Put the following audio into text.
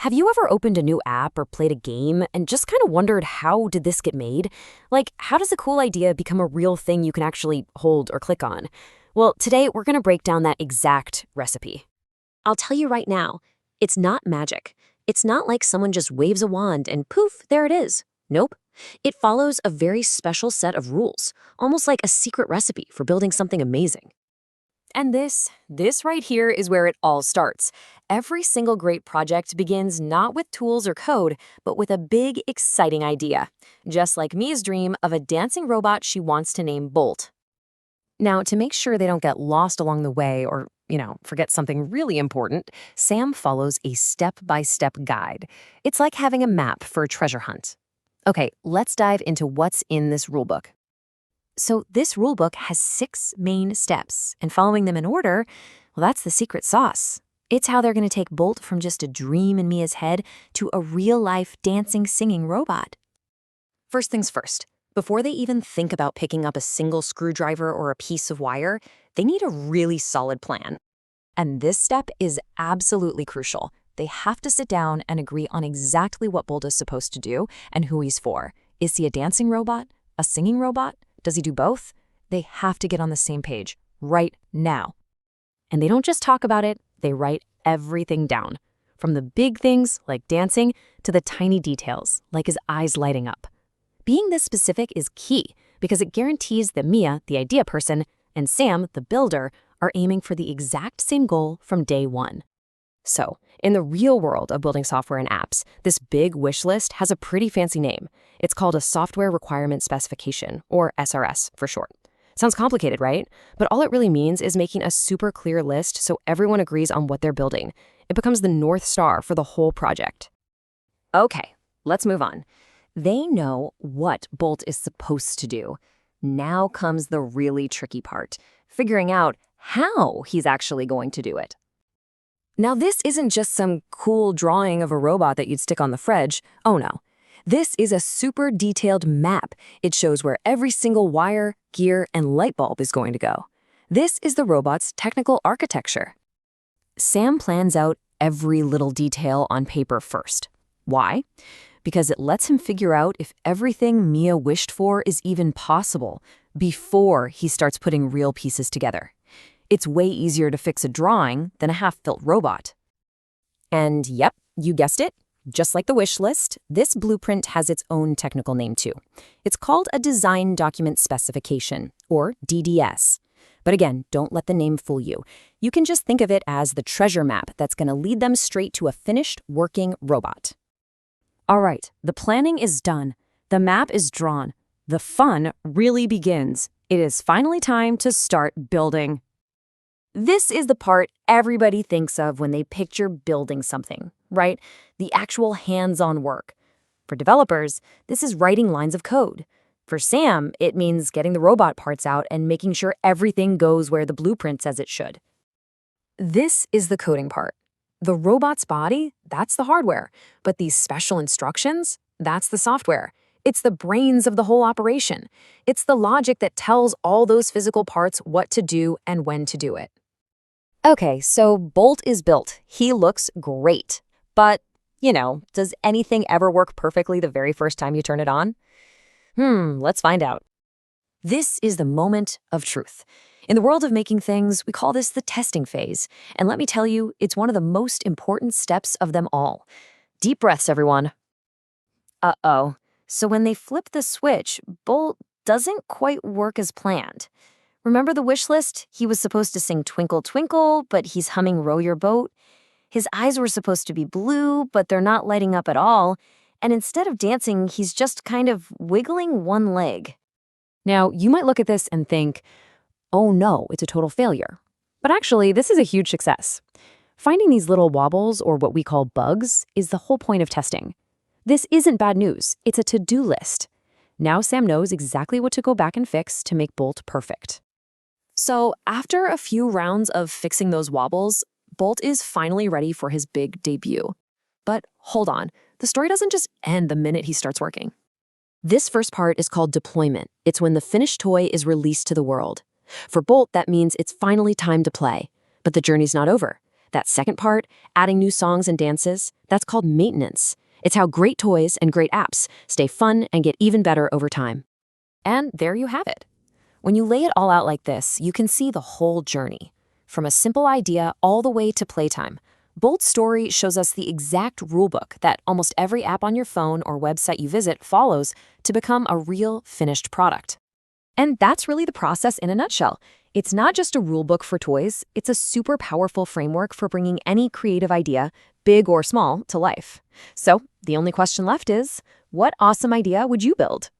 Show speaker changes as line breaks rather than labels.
Have you ever opened a new app or played a game and just kind of wondered how did this get made? Like, how does a cool idea become a real thing you can actually hold or click on? Well, today we're going to break down that exact recipe.
I'll tell you right now, it's not magic. It's not like someone just waves a wand and poof, there it is. Nope. It follows a very special set of rules, almost like a secret recipe for building something amazing.
And this right here is where it all starts. Every single great project begins not with tools or code, but with a big, exciting idea. Just like Mia's dream of a dancing robot she wants to name Bolt. Now, to make sure they don't get lost along the way or, forget something really important, Sam follows a step-by-step guide. It's like having a map for a treasure hunt. Okay, let's dive into what's in this rulebook. So this rulebook has 6 main steps, and following them in order, well, that's the secret sauce. It's how they're going to take Bolt from just a dream in Mia's head to a real-life dancing, singing robot. First things first, before they even think about picking up a single screwdriver or a piece of wire, they need a really solid plan. And this step is absolutely crucial. They have to sit down and agree on exactly what Bolt is supposed to do and who he's for. Is he a dancing robot? A singing robot? Does he do both? They have to get on the same page, right now. And they don't just talk about it, they write everything down. From the big things, like dancing, to the tiny details, like his eyes lighting up. Being this specific is key, because it guarantees that Mia, the idea person, and Sam, the builder, are aiming for the exact same goal from day one. So, in the real world of building software and apps, this big wish list has a pretty fancy name. It's called a Software Requirement Specification, or SRS for short. Sounds complicated, right? But all it really means is making a super clear list so everyone agrees on what they're building. It becomes the North Star for the whole project. Okay, let's move on. They know what Bolt is supposed to do. Now comes the really tricky part, figuring out how he's actually going to do it. Now, this isn't just some cool drawing of a robot that you'd stick on the fridge. Oh no. This is a super detailed map. It shows where every single wire, gear, and light bulb is going to go. This is the robot's technical architecture. Sam plans out every little detail on paper first. Why? Because it lets him figure out if everything Mia wished for is even possible before he starts putting real pieces together. It's way easier to fix a drawing than a half-built robot. And yep, you guessed it. Just like the wish list, this blueprint has its own technical name too. It's called a Design Document Specification, or DDS. But again, don't let the name fool you. You can just think of it as the treasure map that's going to lead them straight to a finished, working robot. All right, the planning is done. The map is drawn. The fun really begins. It is finally time to start building. This is the part everybody thinks of when they picture building something, right? The actual hands-on work. For developers, this is writing lines of code. For Sam, it means getting the robot parts out and making sure everything goes where the blueprint says it should. This is the coding part. The robot's body, that's the hardware. But these special instructions, that's the software. It's the brains of the whole operation. It's the logic that tells all those physical parts what to do and when to do it. Okay, so Bolt is built. He looks great. But, does anything ever work perfectly the very first time you turn it on? Let's find out. This is the moment of truth. In the world of making things, we call this the testing phase. And let me tell you, it's one of the most important steps of them all. Deep breaths, everyone. Uh-oh. So when they flip the switch, Bolt doesn't quite work as planned. Remember the wish list? He was supposed to sing Twinkle, Twinkle, but he's humming Row Your Boat. His eyes were supposed to be blue, but they're not lighting up at all. And instead of dancing, he's just kind of wiggling one leg. Now, you might look at this and think, oh no, it's a total failure. But actually, this is a huge success. Finding these little wobbles, or what we call bugs, is the whole point of testing. This isn't bad news. It's a to-do list. Now Sam knows exactly what to go back and fix to make Bolt perfect. So after a few rounds of fixing those wobbles, Bolt is finally ready for his big debut. But hold on, the story doesn't just end the minute he starts working. This first part is called deployment. It's when the finished toy is released to the world. For Bolt, that means it's finally time to play. But the journey's not over. That second part, adding new songs and dances, that's called maintenance. It's how great toys and great apps stay fun and get even better over time. And there you have it. When you lay it all out like this, you can see the whole journey. From a simple idea all the way to playtime. Bolt's story shows us the exact rulebook that almost every app on your phone or website you visit follows to become a real finished product. And that's really the process in a nutshell. It's not just a rulebook for toys, it's a super powerful framework for bringing any creative idea, big or small, to life. So, the only question left is, what awesome idea would you build?